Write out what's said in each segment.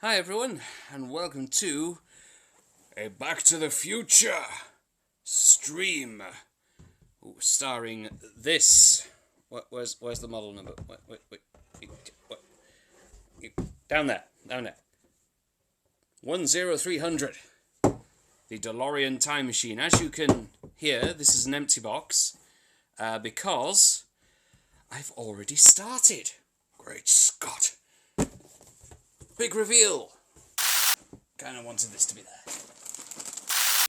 Hi everyone, and welcome to a Back to the Future stream, starring this. Where's the model number? Wait. Down there. 10300. The DeLorean time machine. As you can hear, this is an empty box because I've already started. Great Scott! Big reveal! Kinda wanted this to be there.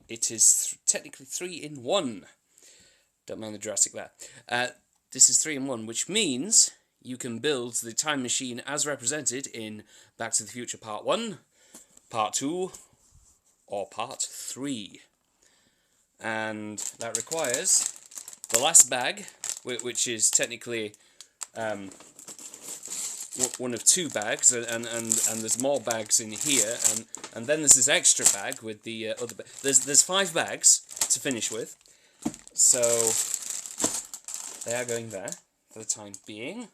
It is technically 3-in-1. Don't mind the Jurassic there. This is 3-in-1, which means you can build the time machine as represented in Back to the Future Part 1, Part 2, or Part 3. And that requires the last bag, which is technically one of two bags, and there's more bags in here, and then there's this extra bag with the other bag. There's 5 bags to finish with, so they are going there for the time being.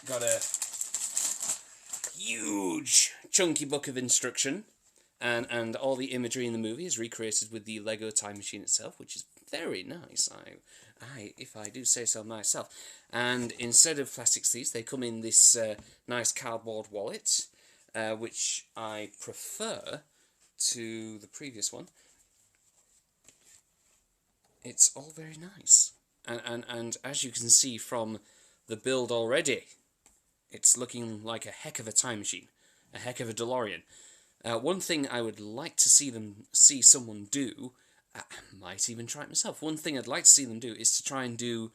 Got a huge chunky book of instruction, and all the imagery in the movie is recreated with the Lego time machine itself, which is very nice. If I do say so myself. And instead of plastic sleeves, they come in this nice cardboard wallet, which I prefer to the previous one. It's all very nice. And as you can see from the build already, it's looking like a heck of a time machine, a heck of a DeLorean. One thing I would like to see someone do, I might even try it myself. One thing I'd like to see them do is to try and do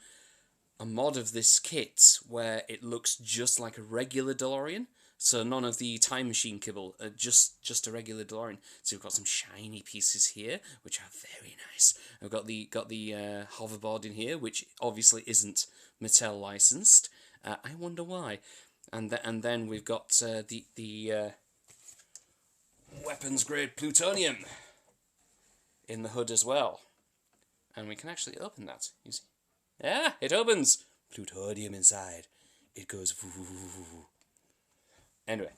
a mod of this kit where it looks just like a regular DeLorean. So none of the time machine kibble, just a regular DeLorean. So we've got some shiny pieces here, which are very nice. We've got the hoverboard in here, which obviously isn't Mattel licensed. I wonder why. And then we've got the weapons grade plutonium in the hood as well. And we can actually open that, you see. Yeah, it opens! Plutonium inside. It goes voo. Anyway.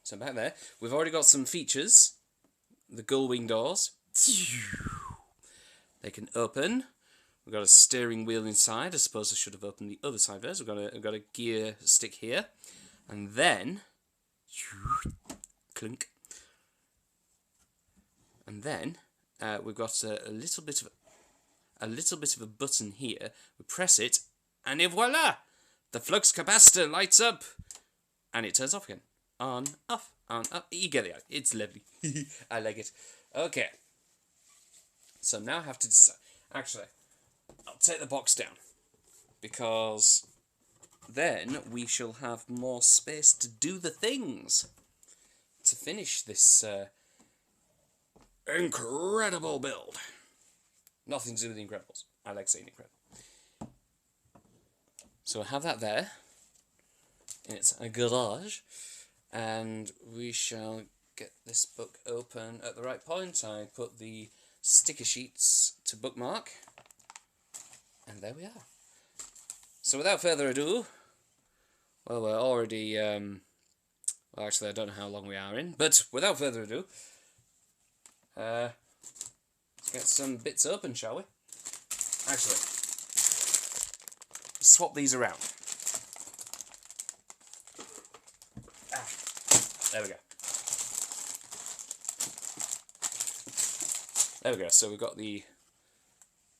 So back there, we've already got some features. The gull wing doors. They can open. We've got a steering wheel inside. I suppose I should have opened the other side first. We've got a gear stick here. And then... clunk. And then we've got a little bit of a button here. We press it, and voila! The flux capacitor lights up, and it turns off again. On, off, on, off. You get it. It's lovely. I like it. Okay. So now I have to decide. Actually, I'll take the box down, because then we shall have more space to do the things to finish this incredible build. Nothing to do with the Incredibles. I like saying incredible. So I have that there. It's a garage. And we shall get this book open at the right point. I put the sticker sheets to bookmark. And there we are. So without further ado, well, we're already... well, actually, I don't know how long we are in. But without further ado... let's get some bits open, shall we? Actually, swap these around. There we go. There we go. So we've got the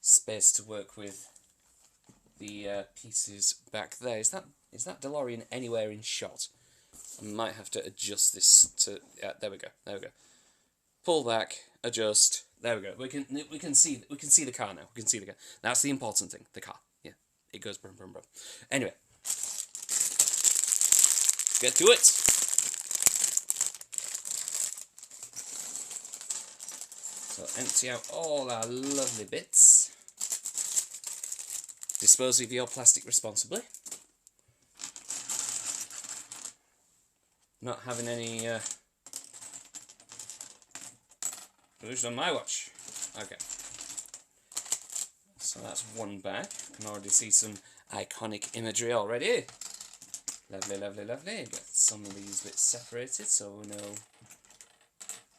space to work with the pieces back there. Is that DeLorean anywhere in shot? I might have to adjust this to... there we go. Pull back, adjust. There we go. We can see the car now. We can see the car. That's the important thing. The car. Yeah, it goes brum brum brum. Anyway, get to it. So empty out all our lovely bits. Dispose of your plastic responsibly. Not having any pollution on my watch. Okay. So that's one bag. I can already see some iconic imagery already. Lovely, lovely, lovely. Get some of these bits separated so we know,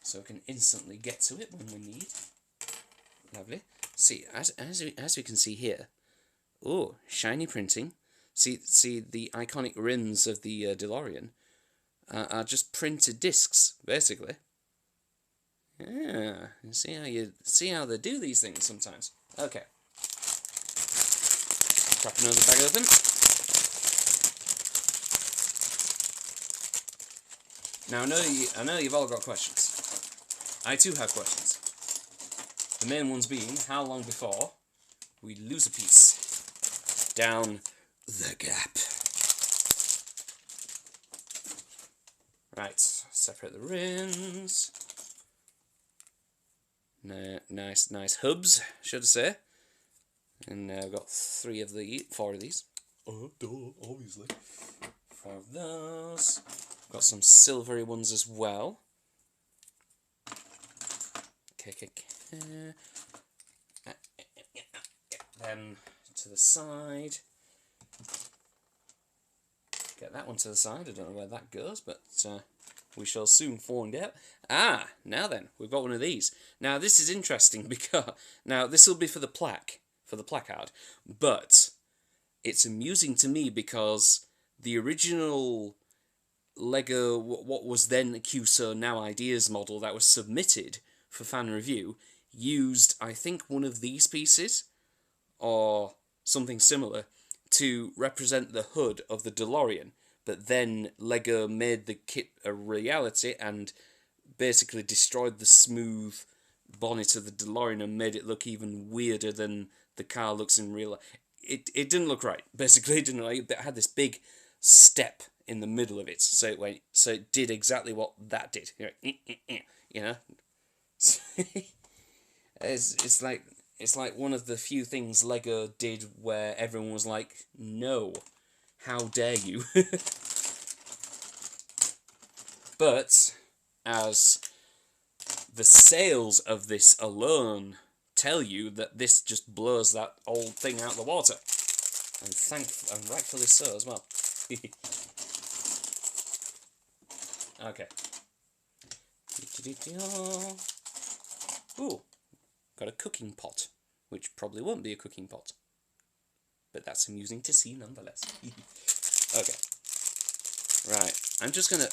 so we can instantly get to it when we need. Lovely. See, as we can see here, oh, shiny printing. See the iconic rims of the DeLorean are just printed discs, basically. Yeah, you see how they do these things sometimes. Okay. Crack another bag open. Now I know you've all got questions. I too have questions. The main ones being, how long before we lose a piece down the gap? Right, separate the rims. Nice hubs, should I say. And I've got 4 of these. Oh, duh, obviously. 4 of those. Got some silvery ones as well. Okay. Get them to the side. Get that one to the side. I don't know where that goes, but we shall soon find out. Ah, now then, we've got one of these. Now this is interesting because now this will be for the plaque, for the placard, but it's amusing to me because the original Lego, what was then a QSO, now Ideas model that was submitted for fan review, used, I think, one of these pieces, or something similar, to represent the hood of the DeLorean, but then Lego made the kit a reality and basically destroyed the smooth bonnet of the DeLorean and made it look even weirder than the car looks in real life. It didn't look right. Basically, it didn't like, it had this big step in the middle of it, so it did exactly what that did. You know, it's like one of the few things Lego did where everyone was like, no, how dare you? But as the sales of this alone tell you that this just blows that old thing out of the water, and rightfully so as well. Okay. Ooh, got a cooking pot, which probably won't be a cooking pot, but that's amusing to see nonetheless. Okay, right, I'm just gonna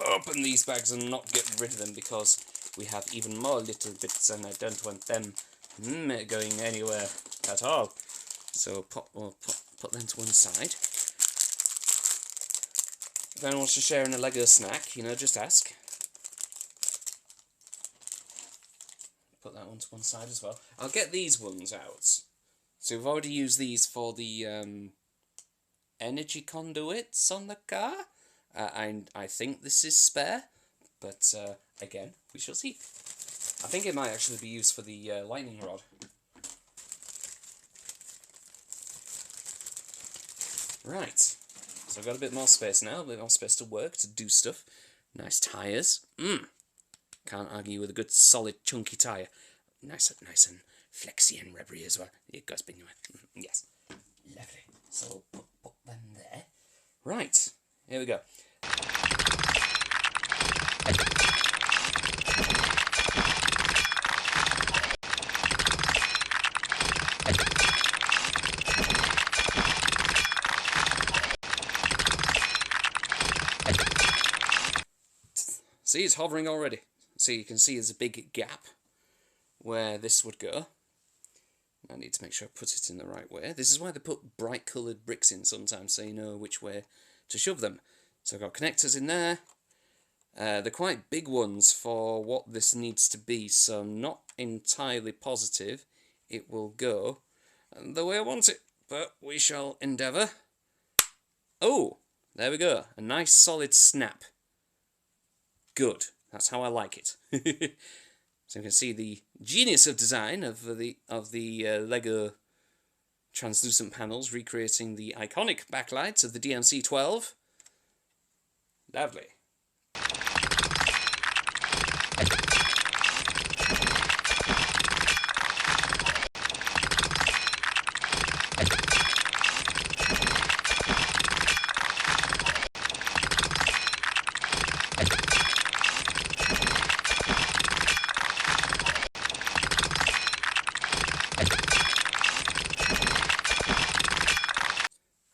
open these bags and not get rid of them because we have even more little bits and I don't want them going anywhere at all. So we'll put them to one side. If anyone wants to share in a Lego snack, you know, just ask. Put that one to one side as well. I'll get these ones out. So we've already used these for the energy conduits on the car. I think this is spare, but again, we shall see. I think it might actually be used for the lightning rod. Right, so I've got a bit more space now, a bit more space to work, to do stuff. Nice tyres. Can't argue with a good solid chunky tyre. Nice and flexy and rubbery as well. It goes big. Yes. Lovely. So we'll put them there. Right, here we go. See, it's hovering already. So you can see there's a big gap where this would go. I need to make sure I put it in the right way. This is why they put bright coloured bricks in sometimes, so you know which way to shove them. So I've got connectors in there. They're quite big ones for what this needs to be, so I'm not entirely positive it will go the way I want it, but we shall endeavour. Oh, there we go. A nice solid snap. Good. That's how I like it. So you can see the genius of design of the Lego translucent panels recreating the iconic backlights of the DMC-12. Lovely.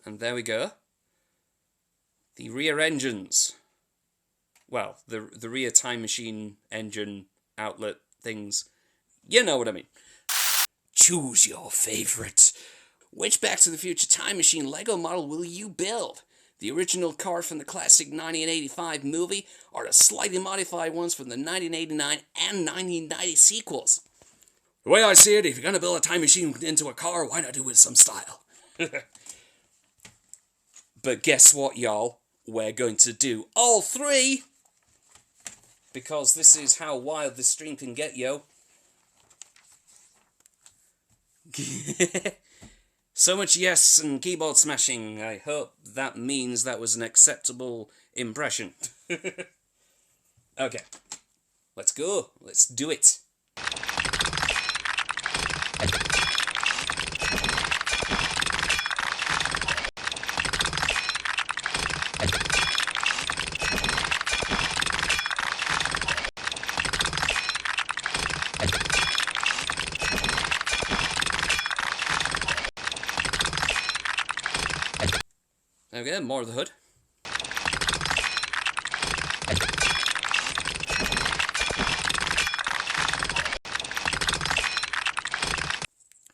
And there we go. The rear engines. Well, the rear time machine engine outlet things. You know what I mean. Choose your favourite. Which Back to the Future time machine Lego model will you build? The original car from the classic 1985 movie, or the slightly modified ones from the 1989 and 1990 sequels? The way I see it, if you're going to build a time machine into a car, why not do it with some style? But guess what, y'all? We're going to do all three, because this is how wild this stream can get, yo. So much yes and keyboard smashing. I hope that means that was an acceptable impression. Okay, let's go. Let's do it. There we go, more of the hood.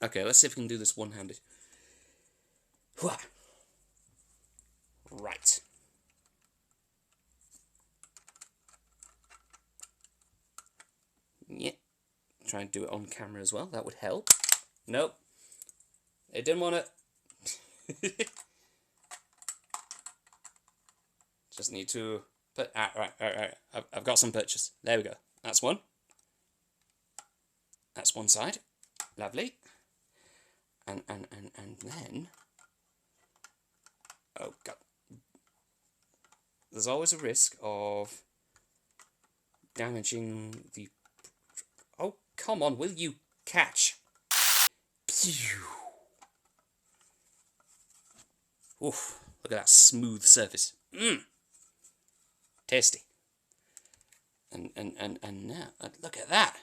Okay, let's see if we can do this one-handed. Right. Yeah. Try and do it on camera as well, that would help. Nope. It didn't want it. Just need to put... right. I've got some pictures. There we go. That's one. That's one side. Lovely. And then... Oh, God. There's always a risk of damaging the... Oh, come on, will you catch? Pew! Oof, look at that smooth surface. Mmm! Tasty. And now, look at that.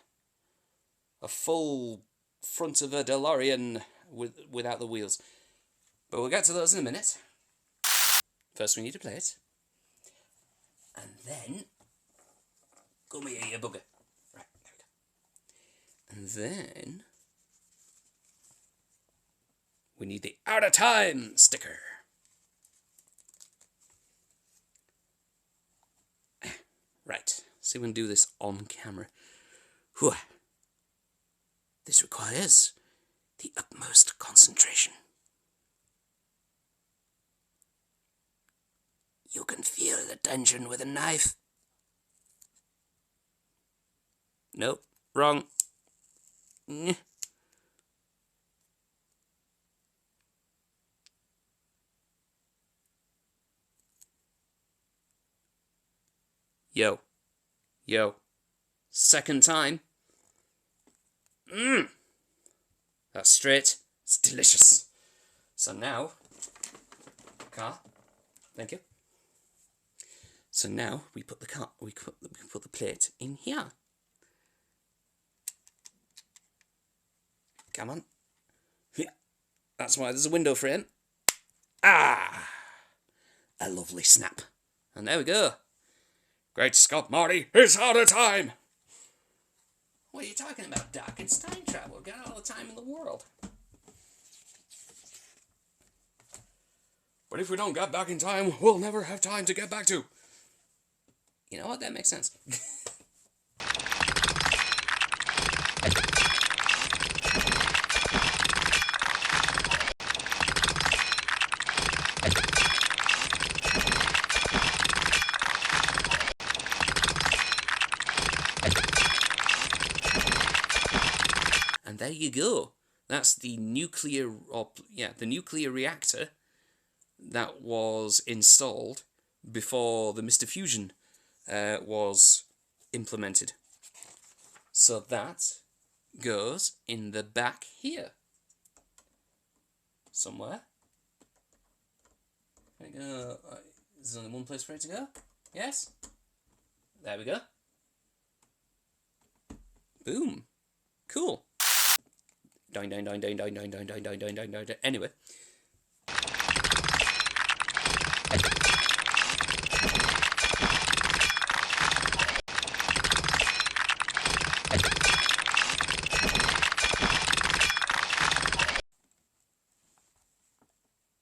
A full front of a DeLorean without the wheels. But we'll get to those in a minute. First we need to play it. And then... Come here, you bugger. Right, there we go. And then... we need the Out of Time sticker. Right, see if we can do this on camera. Whew. This requires the utmost concentration. You can feel the tension with a knife. Nope, wrong. Yo. Second time. That's straight. It's delicious. So now, car. Thank you. So now we put the car. We put the plate in here. Come on. Yeah. That's why there's a window frame. Ah, a lovely snap. And there we go. Great Scott, Marty, it's out of time! What are you talking about, Doc? It's time travel. We've got all the time in the world. But if we don't get back in time, we'll never have time to get back to. You know what? That makes sense. And there you go. That's the nuclear reactor that was installed before the Mr. Fusion was implemented. So that goes in the back here. Somewhere. There you go. There's only one place for it to go. Yes? There we go. Boom. Cool. Doing, doing, doing, doing, doing, doing, doing, doing, doing, doing, doing, doing. Anyway.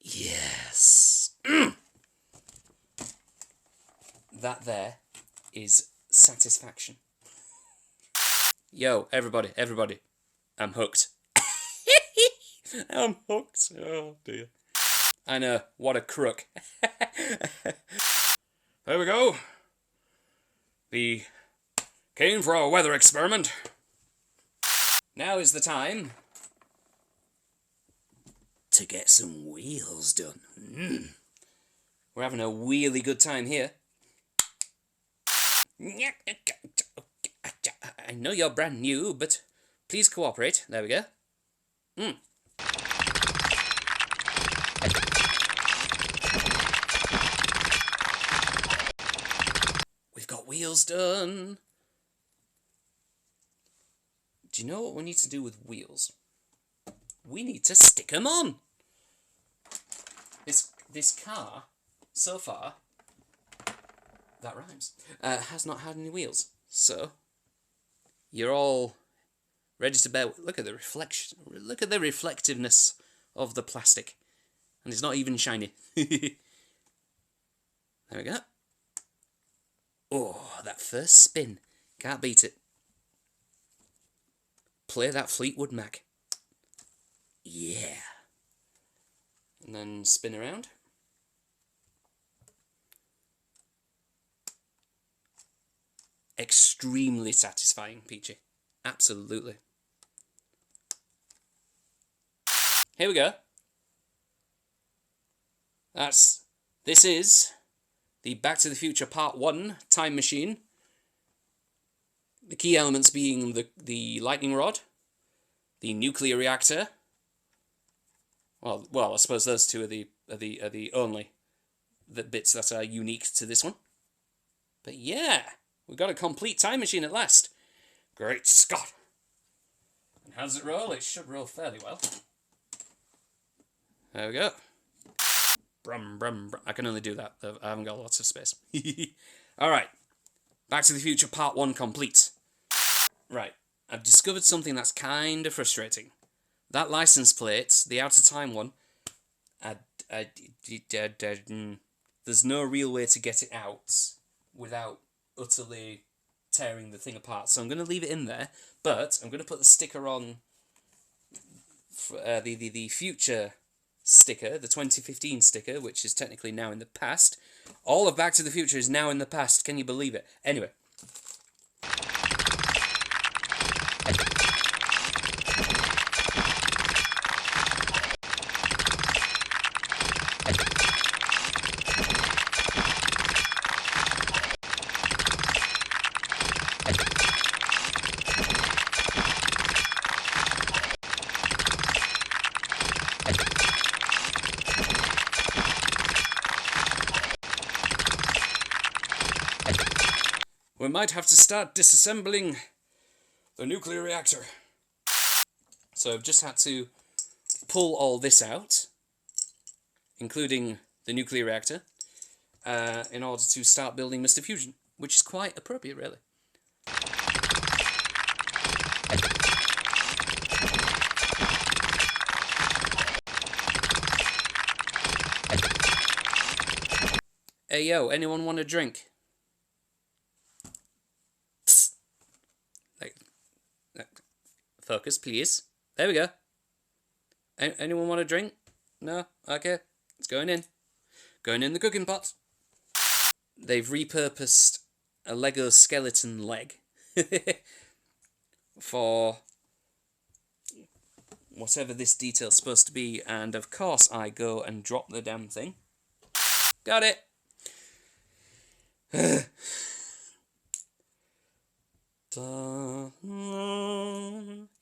Yes. That there is satisfaction. Yo, everybody, everybody. I'm hooked. I'm hooked. Oh, dear. I know, what a crook. There we go. We came for our weather experiment. Now is the time to get some wheels done. We're having a wheelie good time here. I know you're brand new, but please cooperate. There we go. We've got wheels done. Do you know what we need to do with wheels? We need to stick them on. This car, so far, that rhymes, has not had any wheels. So, you're all ready to bear. Look at the reflection. Look at the reflectiveness of the plastic. And it's not even shiny. There we go. Oh, that first spin. Can't beat it. Play that Fleetwood Mac. Yeah. And then spin around. Extremely satisfying, Peachy. Absolutely. Here we go. This is the Back to the Future Part 1 time machine. The key elements being the lightning rod, the nuclear reactor. Well, I suppose those two are the only bits that are unique to this one. But yeah, we've got a complete time machine at last. Great Scott! And how does it roll? It should roll fairly well. There we go. Brum, brum, brum. I can only do that. I haven't got lots of space. Alright. Back to the Future Part 1 complete. Right. I've discovered something that's kind of frustrating. That license plate, the out of time one, there's no real way to get it out without utterly tearing the thing apart. So I'm going to leave it in there, but I'm going to put the sticker on, the future sticker, the 2015 sticker, which is technically now in the past. All of Back to the Future is now in the past. Can you believe it? Anyway. We might have to start disassembling the nuclear reactor. So I've just had to pull all this out, including the nuclear reactor, in order to start building Mr. Fusion, which is quite appropriate, really. Hey yo, anyone want a drink? Focus, please. There we go. Anyone want a drink? No? Okay. It's going in. Going in the cooking pot. They've repurposed a Lego skeleton leg for whatever this detail's supposed to be, and of course I go and drop the damn thing. Got it!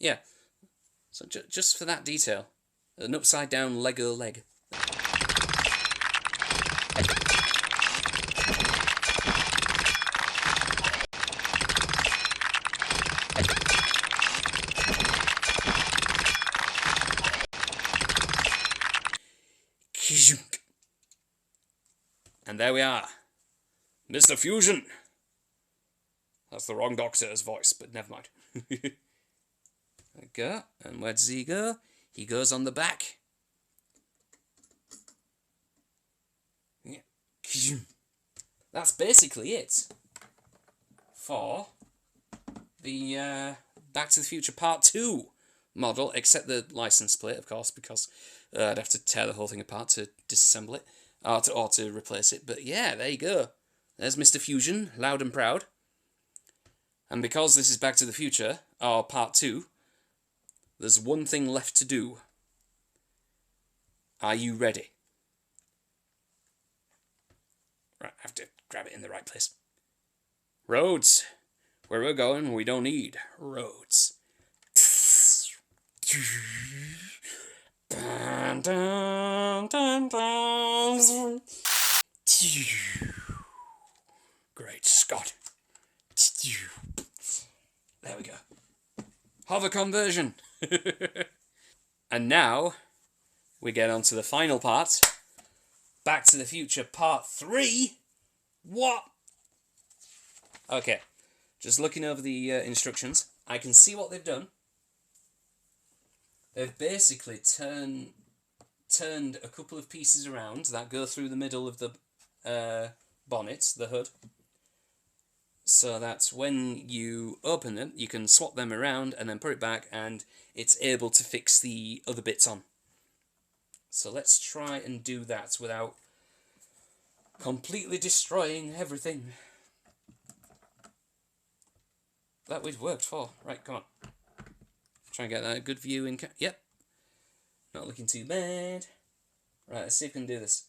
Yeah, so just for that detail, an upside down Lego leg. And there we are. Mr. Fusion. That's the wrong Doctor's voice, but never mind. There we go. And where does he go? He goes on the back. Yeah. That's basically it for the Back to the Future Part 2 model, except the license plate, of course, because I'd have to tear the whole thing apart to disassemble it, or to replace it. But yeah, there you go. There's Mr. Fusion, loud and proud. And because this is Back to the Future, or Part 2, there's one thing left to do. Are you ready? Right, I have to grab it in the right place. Roads. Where we're going, we don't need roads. Great Scott. There we go. Hover conversion. And now we get on to the final part. Back to the Future Part 3. What? Okay. Just looking over the instructions, I can see what they've done. They've basically turned a couple of pieces around that go through the middle of the bonnet, the hood, so that when you open them, you can swap them around and then put it back, and it's able to fix the other bits on. So let's try and do that without completely destroying everything that we've worked for. Right, come on. Try and get that good view in. Yep. Not looking too bad. Right, let's see if we can do this.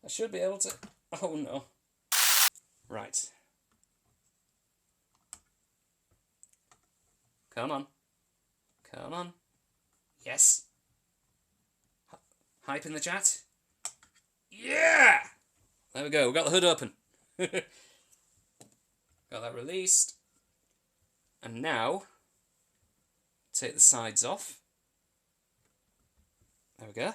I should be able to. Oh no. Right. Come on. Come on. Yes. Hype in the chat. Yeah! There we go. We've got the hood open. Got that released. And now, take the sides off. There we go.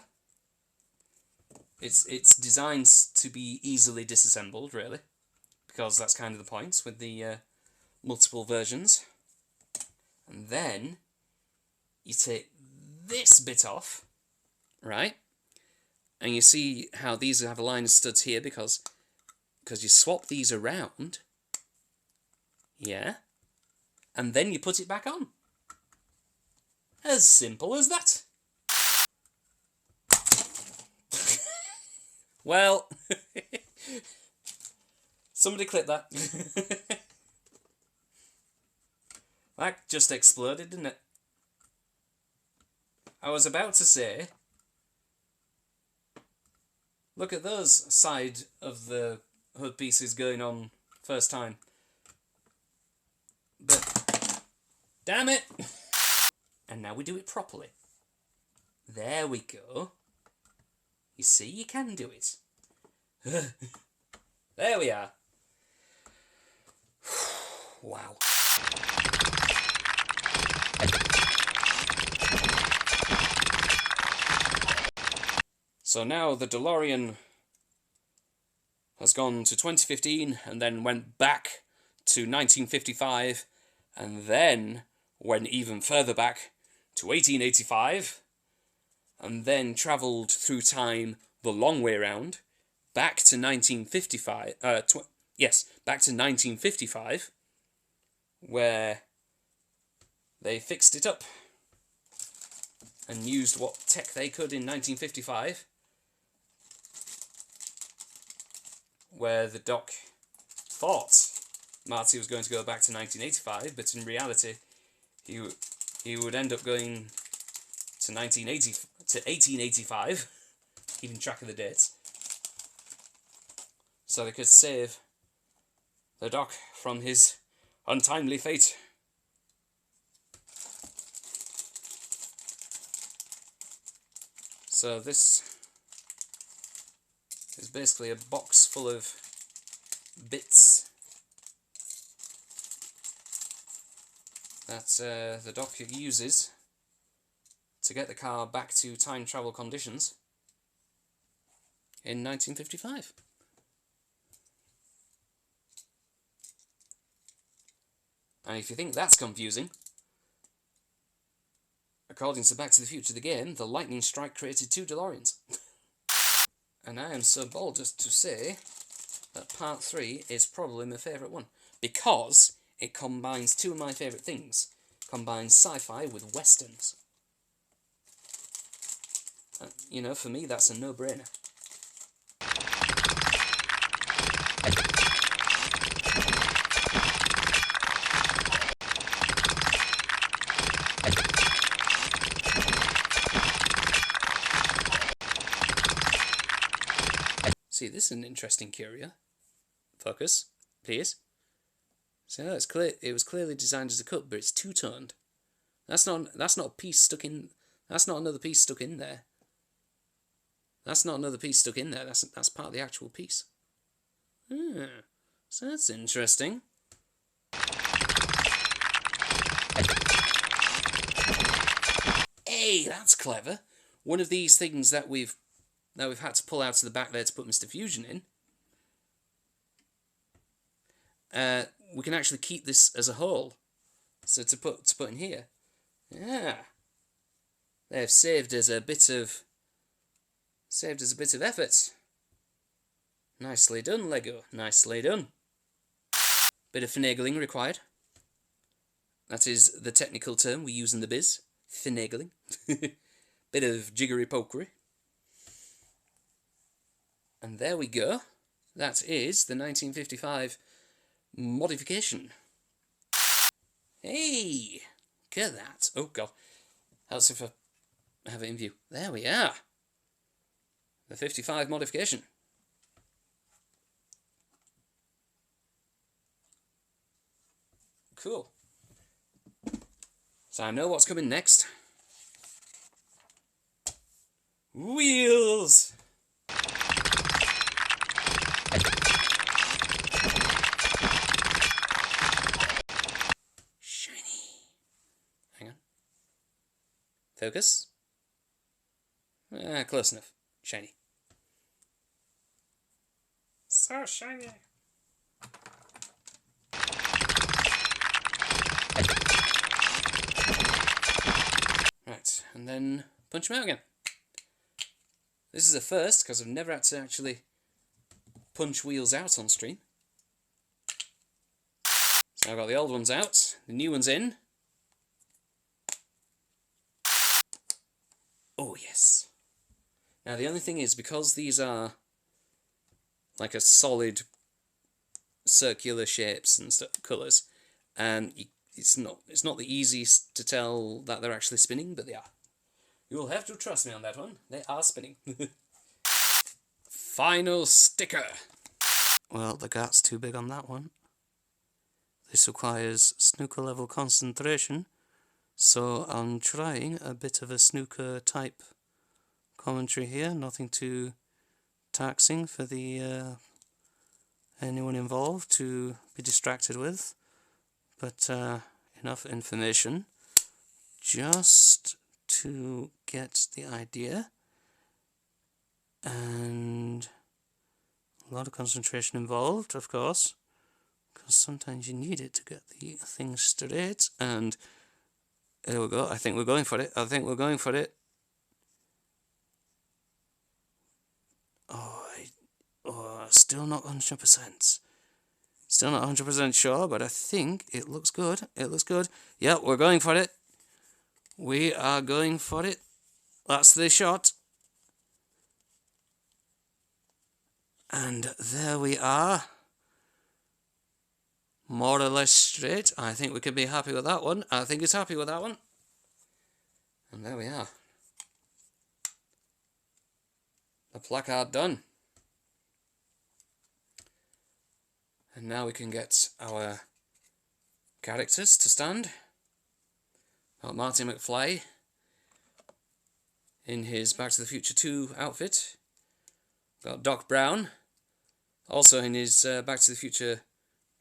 It's designed to be easily disassembled, really, because that's kind of the point with the multiple versions. And then you take this bit off, right? And you see how these have a line of studs here because you swap these around. Yeah. And then you put it back on. As simple as that. Well, somebody clip that. That just exploded, didn't it? I was about to say, look at those side of the hood pieces going on first time. But, damn it! And now we do it properly. There we go. You see, you can do it. There we are. Wow. So now the DeLorean has gone to 2015 and then went back to 1955 and then went even further back to 1885 and then travelled through time the long way round back to 1955. Back to 1955, where they fixed it up and used what tech they could in 1955, where the Doc thought Marty was going to go back to 1985, but in reality, he would end up going to 1885, keeping track of the dates, so they could save the Doc from his untimely fate. So this is basically a box full of bits that the Doctor uses to get the car back to time travel conditions in 1955. And if you think that's confusing, according to Back to the Future the game, the lightning strike created 2 DeLoreans. And I am so bold as to say that Part 3 is probably my favourite one, because it combines 2 of my favourite things. Combines sci-fi with westerns. You know, for me that's a no-brainer. See, this is an interesting curio. Focus, please. So it's clear. It was clearly designed as a cup, but it's two-toned. That's not a piece stuck in. That's not another piece stuck in there. That's not another piece stuck in there. That's part of the actual piece. So that's interesting. Hey, that's clever. One of these things that we've had to pull out to the back there to put Mr. Fusion in. We can actually keep this as a whole. So to put in here. Yeah. They've saved us a bit of effort. Nicely done, Lego. Nicely done. Bit of finagling required. That is the technical term we use in the biz. Finagling. Bit of jiggery-pokery. And there we go. That is the 1955 modification. Hey! Look at that. Oh, God. Helps if I have it in view. There we are. The 55 modification. Cool. So I know what's coming next. Wheels! Shiny. Hang on. Focus. Close enough. Shiny. So shiny. Right, and then punch them out again. This is a first, because I've never had to actually punch wheels out on stream. So I've got the old ones out, the new ones in. Oh, yes. Now, the only thing is, because these are like a solid circular shapes and colours, and it's not the easiest to tell that they're actually spinning, but they are. You'll have to trust me on that one. They are spinning. Final sticker. Well, the gap's too big on that one. This requires snooker level concentration, so I'm trying a bit of a snooker type commentary here. Nothing too taxing for the anyone involved to be distracted with, but enough information just to get the idea, and a lot of concentration involved, of course, because sometimes you need it to get the thing straight. And there we go. I think we're going for it. I think we're going for it. Still not 100%. Still not 100% sure, but I think it looks good. It looks good. Yep, we're going for it. We are going for it. That's the shot. And there we are. More or less straight. I think we can be happy with that one. I think it's happy with that one. And there we are. The placard done. And now we can get our characters to stand. Got Marty McFly in his Back to the Future 2 outfit. Got Doc Brown, also in his Back to the Future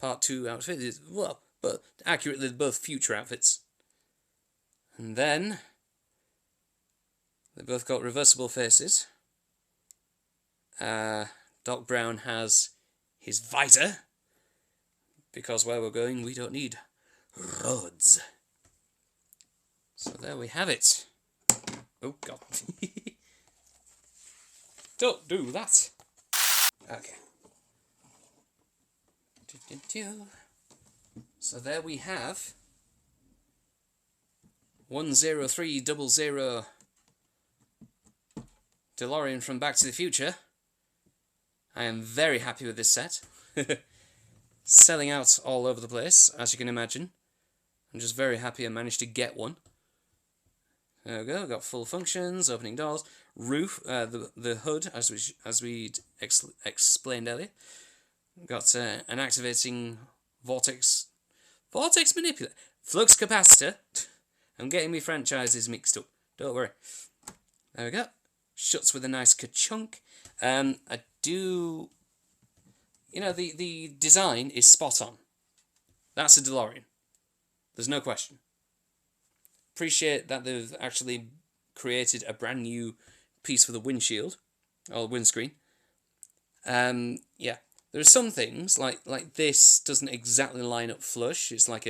Part 2 outfit. Well, but accurately both future outfits. And then they both got reversible faces. Doc Brown has his visor, because where we're going we don't need roads. So there we have it. Oh god. Don't do that. Okay. So there we have 10300 DeLorean from Back to the Future. I am very happy with this set. Selling out all over the place, as you can imagine. I'm just very happy I managed to get one. There we go, got full functions, opening doors, roof, the hood, as we explained earlier. Got an activating vortex manipulator, flux capacitor. I'm getting me franchises mixed up. Don't worry. There we go. Shuts with a nice ka-chunk. I do. You know, the design is spot on. That's a DeLorean. There's no question. Appreciate that they've actually created a brand new piece for the windshield or windscreen. Yeah, there are some things like this doesn't exactly line up flush. It's like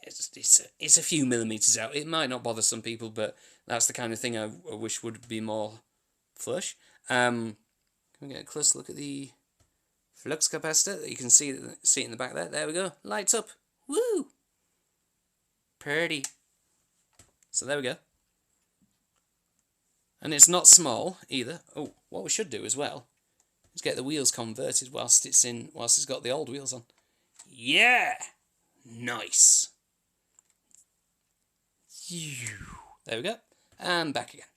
it's a few millimeters out. It might not bother some people, but that's the kind of thing I wish would be more flush. Can we get a close look at the flux capacitor? You can see it in the back there. There we go. Lights up. Woo! Pretty. So there we go. And it's not small either. Oh, what we should do as well is get the wheels converted whilst it's got the old wheels on. Yeah! Nice. There we go. And back again.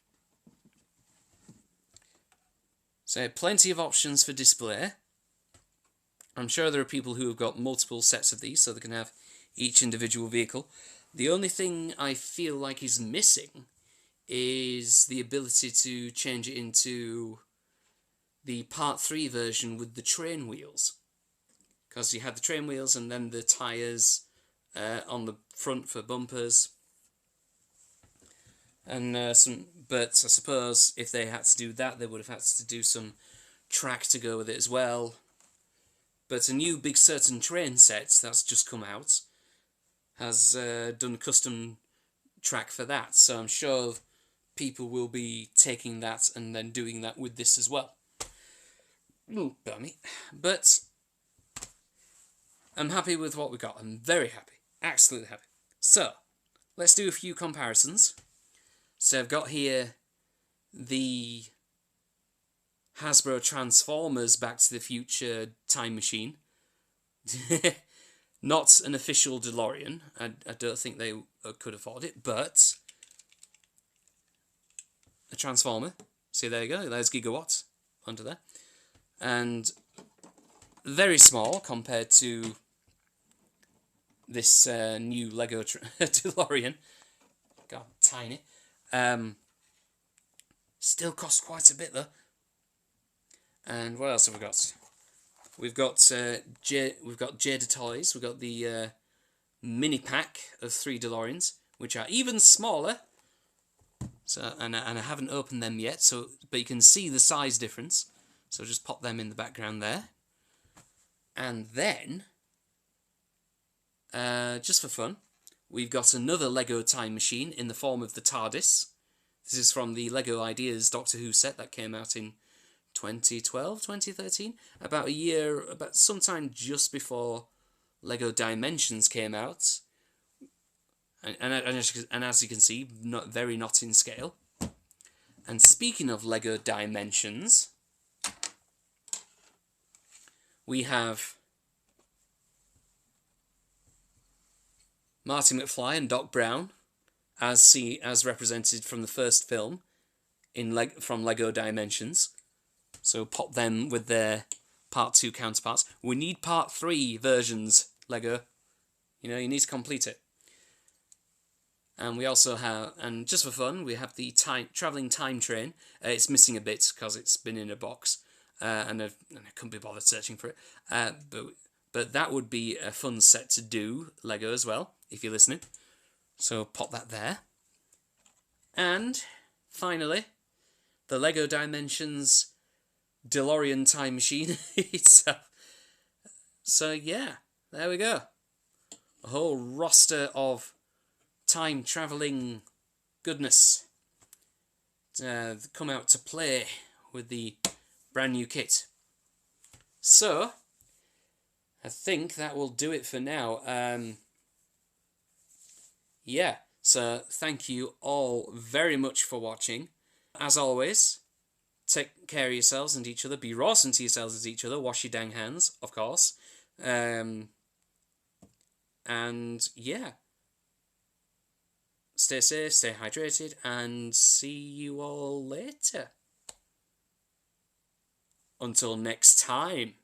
So plenty of options for display. I'm sure there are people who have got multiple sets of these so they can have each individual vehicle. The only thing I feel like is missing is the ability to change it into the Part 3 version with the train wheels. Because you had the train wheels and then the tyres on the front for bumpers. And but I suppose if they had to do that, they would have had to do some track to go with it as well. But a new Big Certain train set that's just come out has done custom track for that, so I'm sure people will be taking that and then doing that with this as well. Ooh, bummy. But I'm happy with what we got. I'm very happy. Absolutely happy. So, let's do a few comparisons. So I've got here the Hasbro Transformers Back to the Future time machine. Not an official DeLorean. I don't think they could afford it, but a Transformer. See, there you go. There's gigawatts under there. And very small compared to this new Lego DeLorean. God, tiny. Still costs quite a bit though. And what else have we got? We've got Jada Toys. We've got the mini pack of 3 DeLoreans, which are even smaller. So and I haven't opened them yet. So but you can see the size difference. So just pop them in the background there. And then, just for fun, we've got another Lego time machine in the form of the TARDIS. This is from the Lego Ideas Doctor Who set that came out in 2012, 2013, about sometime just before Lego Dimensions came out, and as you can see, very not in scale. And speaking of Lego Dimensions, we have Marty McFly and Doc Brown, as represented from the first film from Lego Dimensions. So pop them with their Part 2 counterparts. We need Part 3 versions, Lego. You know, you need to complete it. And we also have, and just for fun, we have the travelling time train. It's missing a bit because it's been in a box, and I couldn't be bothered searching for it. But But that would be a fun set to do, Lego, as well, if you're listening. So pop that there. And, finally, the Lego Dimensions DeLorean time machine itself. So, yeah, there we go. A whole roster of time-travelling goodness come out to play with the brand new kit. So, I think that will do it for now. Yeah, so thank you all very much for watching. As always, take care of yourselves and each other. Be rawsome to yourselves and each other. Wash your dang hands, of course. And yeah, stay safe, stay hydrated, and see you all later. Until next time.